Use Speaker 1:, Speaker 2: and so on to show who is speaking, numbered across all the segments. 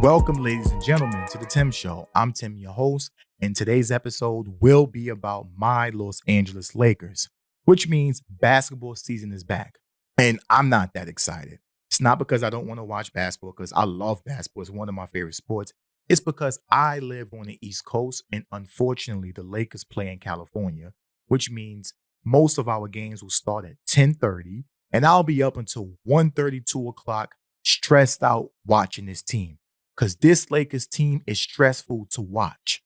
Speaker 1: Welcome, ladies and gentlemen, to the Tim Show. I'm Tim, your host, and today's episode will be about my Los Angeles Lakers, which means basketball season is back. And I'm not that excited. It's not because I don't want to watch basketball, because I love basketball. It's one of my favorite sports. It's because I live on the East Coast, and unfortunately, the Lakers play in California, which means most of our games will start at 10:30, and I'll be up until 1:30, 2 o'clock, stressed out watching this team because this Lakers team is stressful to watch.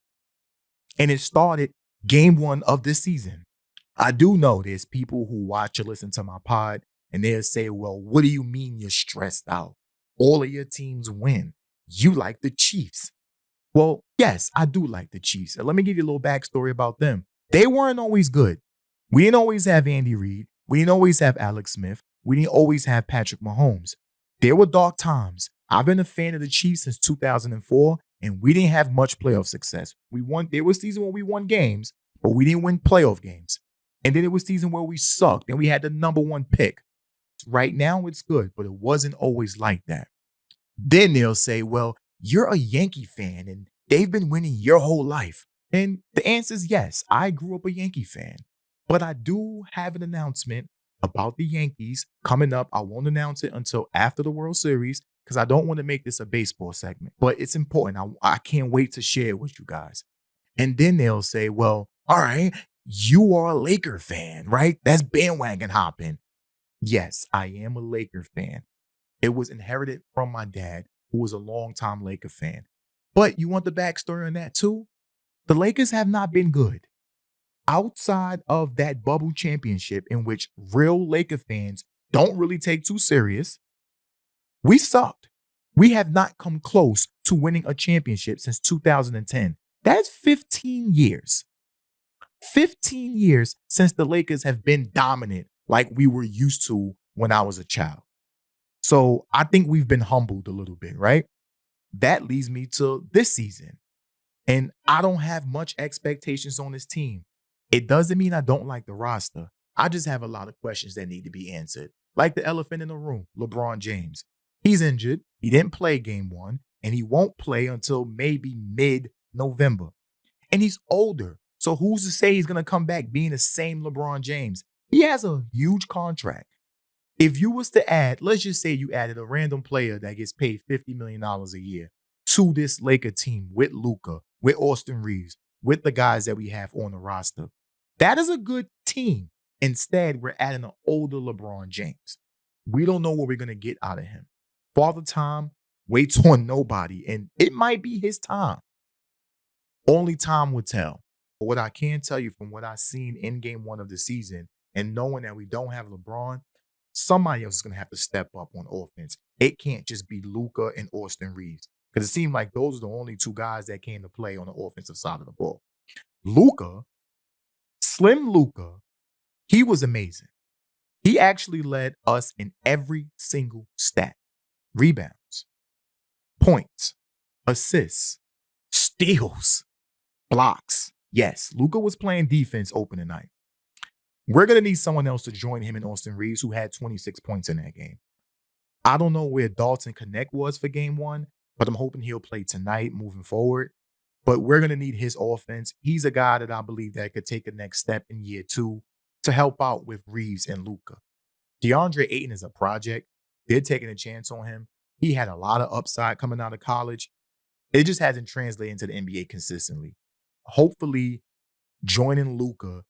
Speaker 1: And it started game one of this season. I do know there's people who watch or listen to my pod and they'll say, well, what do you mean you're stressed out? All of your teams win. You like the Chiefs. Well, yes, I do like the Chiefs. And let me give you a little backstory about them. They weren't always good. We didn't always have Andy Reid. We didn't always have Alex Smith. We didn't always have Patrick Mahomes. There were dark times. I've been a fan of the Chiefs since 2004, and we didn't have much playoff success. There was a season where we won games, but we didn't win playoff games. And then it was a season where we sucked, and we had the number one pick. Right now, it's good, but it wasn't always like that. Then they'll say, well, you're a Yankee fan, and they've been winning your whole life. And the answer is yes, I grew up a Yankee fan. But I do have an announcement about the Yankees coming up. I won't announce it until after the World Series because I don't want to make this a baseball segment. But it's important. I can't wait to share it with you guys. And then they'll say, well, all right, you are a Laker fan, right? That's bandwagon hopping. Yes, I am a Laker fan. It was inherited from my dad, who was a longtime Laker fan. But you want the backstory on that too? The Lakers have not been good. Outside of that bubble championship in which real Laker fans don't really take too serious, we sucked. We have not come close to winning a championship since 2010. That's 15 years. 15 years since the Lakers have been dominant like we were used to when I was a child. So I think we've been humbled a little bit, right? That leads me to this season. And I don't have much expectations on this team. It doesn't mean I don't like the roster. I just have a lot of questions that need to be answered. Like the elephant in the room, LeBron James. He's injured. He didn't play game one, and he won't play until maybe mid-November. And he's older. So who's to say he's going to come back being the same LeBron James? He has a huge contract. If you was to add, let's just say you added a random player that gets paid $50 million a year to this Laker team with Luka, with Austin Reeves, with the guys that we have on the roster. That is a good team. Instead, we're adding an older LeBron James. We don't know what we're going to get out of him. Father Time waits on nobody, and it might be his time. Only time will tell. But what I can tell you from what I've seen in game one of the season and knowing that we don't have LeBron, somebody else is going to have to step up on offense. It can't just be Luka and Austin Reeves because it seemed like those are the only two guys that came to play on the offensive side of the ball. Luka, Slim Luka, he was amazing. He actually led us in every single stat. Rebounds, points, assists, steals, blocks. Yes, Luka was playing defense opening night. We're going to need someone else to join him in Austin Reeves, who had 26 points in that game. I don't know where Dalton Connect was for game one, but I'm hoping he'll play tonight moving forward. But we're going to need his offense. He's a guy that I believe that could take a next step in year two to help out with Reeves and Luka. DeAndre Ayton is a project. They're taking a chance on him. He had a lot of upside coming out of college. It just hasn't translated into the NBA consistently. Hopefully, joining Luka,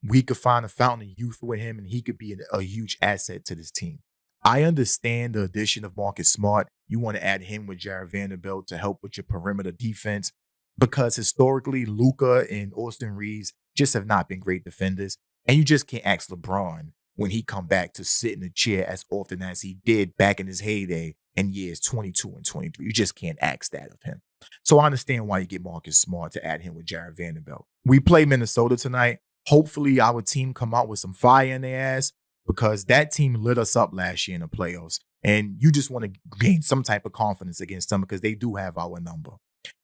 Speaker 1: we could find a fountain of youth with him, and he could be a huge asset to this team. I understand the addition of Marcus Smart. You want to add him with Jared Vanderbilt to help with your perimeter defense because historically, Luka and Austin Reeves just have not been great defenders, and you just can't ask LeBron when he come back to sit in the chair as often as he did back in his heyday in years 22 and 23. You just can't ask that of him. So I understand why you get Marcus Smart to add him with Jared Vanderbilt. We play Minnesota tonight. Hopefully our team come out with some fire in their ass because that team lit us up last year in the playoffs. And you just want to gain some type of confidence against them because they do have our number.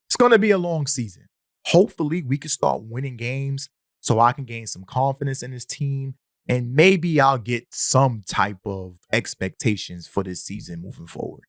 Speaker 1: It's going to be a long season. Hopefully we can start winning games so I can gain some confidence in this team. And maybe I'll get some type of expectations for this season moving forward.